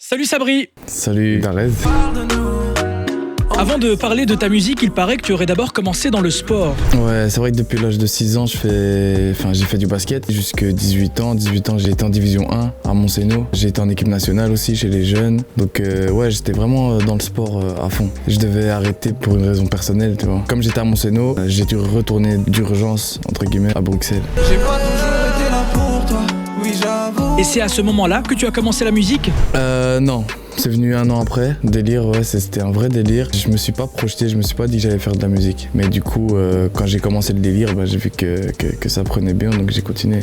Salut Sabri. Salut Darez. Avant de parler de ta musique, il paraît que tu aurais d'abord commencé dans le sport. Ouais, c'est vrai que depuis l'âge de 6 ans, j'ai fait du basket jusqu'à 18 ans. 18 ans, j'ai été en division 1 à Montseno. J'ai été en équipe nationale aussi chez les jeunes. Donc ouais, j'étais vraiment dans le sport à fond. Je devais arrêter pour une raison personnelle, tu vois. Comme j'étais à Montseno, j'ai dû retourner d'urgence, entre guillemets, à Bruxelles. J'ai pas toujours été là pour toi, oui j'avoue. Et c'est à ce moment-là que tu as commencé la musique ? Non. C'est venu 1 an après. Délire, ouais, c'était un vrai délire. Je me suis pas projeté, je me suis pas dit que j'allais faire de la musique. Mais du coup, quand j'ai commencé le délire, j'ai vu que ça prenait bien, donc j'ai continué.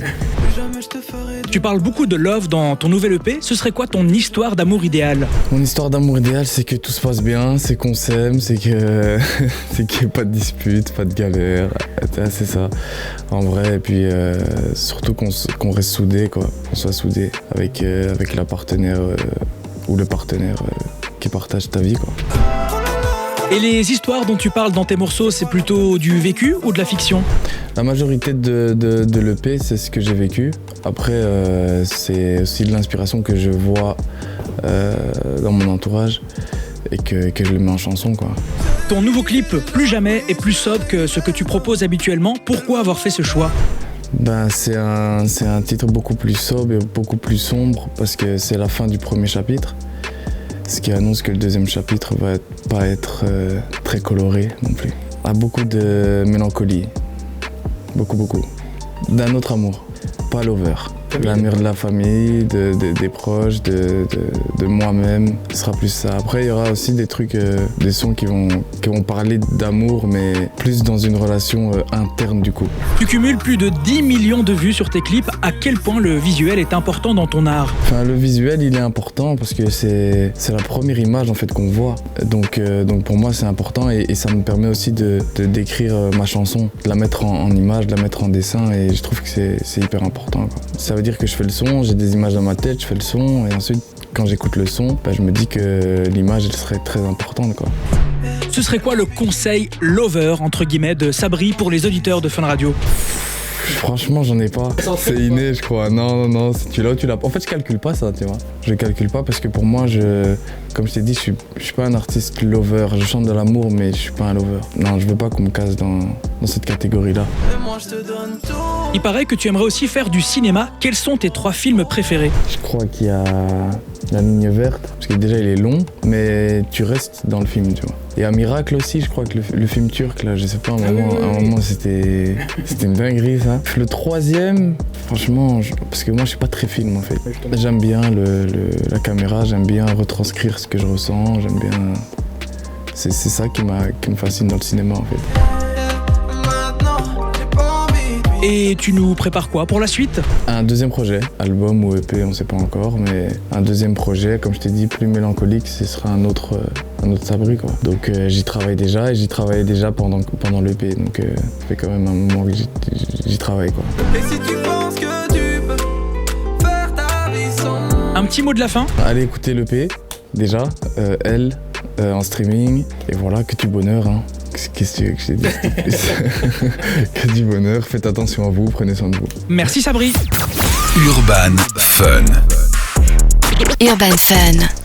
Tu parles beaucoup de love dans ton nouvel EP. Ce serait quoi ton histoire d'amour idéal ? Mon histoire d'amour idéal, c'est que tout se passe bien, c'est qu'on s'aime, c'est qu'il n'y ait pas de dispute, pas de galère. C'est ça, en vrai. Et puis surtout qu'on reste soudés, quoi. Qu'on soit soudés avec la partenaire ou le partenaire qui partage ta vie, quoi. Et les histoires dont tu parles dans tes morceaux, c'est plutôt du vécu ou de la fiction ? La majorité de l'EP, c'est ce que j'ai vécu. Après, c'est aussi de l'inspiration que je vois dans mon entourage et que je le mets en chanson, quoi. Ton nouveau clip, Plus jamais, est plus sobre que ce que tu proposes habituellement. Pourquoi avoir fait ce choix ? C'est un titre beaucoup plus sobre et beaucoup plus sombre parce que c'est la fin du premier chapitre. Ce qui annonce que le deuxième chapitre va pas être très coloré non plus. Il y a beaucoup de mélancolie. Beaucoup. D'un autre amour, pas lover. L'amour de la famille, des proches, de moi-même, ce sera plus ça. Après, il y aura aussi des trucs, des sons qui vont parler d'amour, mais plus dans une relation interne du coup. Tu cumules plus de 10 millions de vues sur tes clips. À quel point le visuel est important dans ton art ? Enfin, le visuel, il est important parce que c'est la première image en fait qu'on voit. Donc pour moi, c'est important et ça me permet aussi de décrire ma chanson, de la mettre en image, de la mettre en dessin et je trouve que c'est hyper important, quoi. Ça veut dire que je fais le son, j'ai des images dans ma tête, je fais le son et ensuite quand j'écoute le son, je me dis que l'image elle serait très importante, quoi. Ce serait quoi le conseil lover entre guillemets de Sabri pour les auditeurs de Fun Radio ? Franchement, j'en ai pas. C'est inné, je crois. Non, si tu l'as ou tu l'as pas. En fait, je calcule pas ça, tu vois. Je calcule pas parce que pour moi, comme je t'ai dit, je suis pas un artiste lover. Je chante de l'amour, mais je suis pas un lover. Non, je veux pas qu'on me casse dans cette catégorie-là. Il paraît que tu aimerais aussi faire du cinéma. Quels sont tes 3 films préférés ? Je crois qu'il y a La Ligne Verte, parce que déjà il est long, mais tu restes dans le film, tu vois. Et un miracle aussi, je crois que le film turc, là, je sais pas, à un moment c'était une dinguerie, ça. Le 3e, franchement, parce que moi je suis pas très film en fait. J'aime bien la caméra, j'aime bien retranscrire ce que je ressens, j'aime bien... C'est ça qui me fascine dans le cinéma en fait. Et tu nous prépares quoi pour la suite ? Un deuxième projet, album ou EP, on sait pas encore, mais un deuxième projet, comme je t'ai dit, plus mélancolique, ce sera un autre Sabri, quoi. Donc j'y travaille déjà et j'y travaillais déjà pendant l'EP, donc ça fait quand même un moment que j'y travaille, quoi. Et si tu penses que tu peux faire ta vie sans... Un petit mot de la fin ? Allez écouter l'EP, déjà, Elle, en streaming, et voilà, que du bonheur, hein. Qu'est-ce que tu veux que je t'ai dit ? Que du bonheur, faites attention à vous, prenez soin de vous. Merci Sabri. Urban Fun. Urban Fun.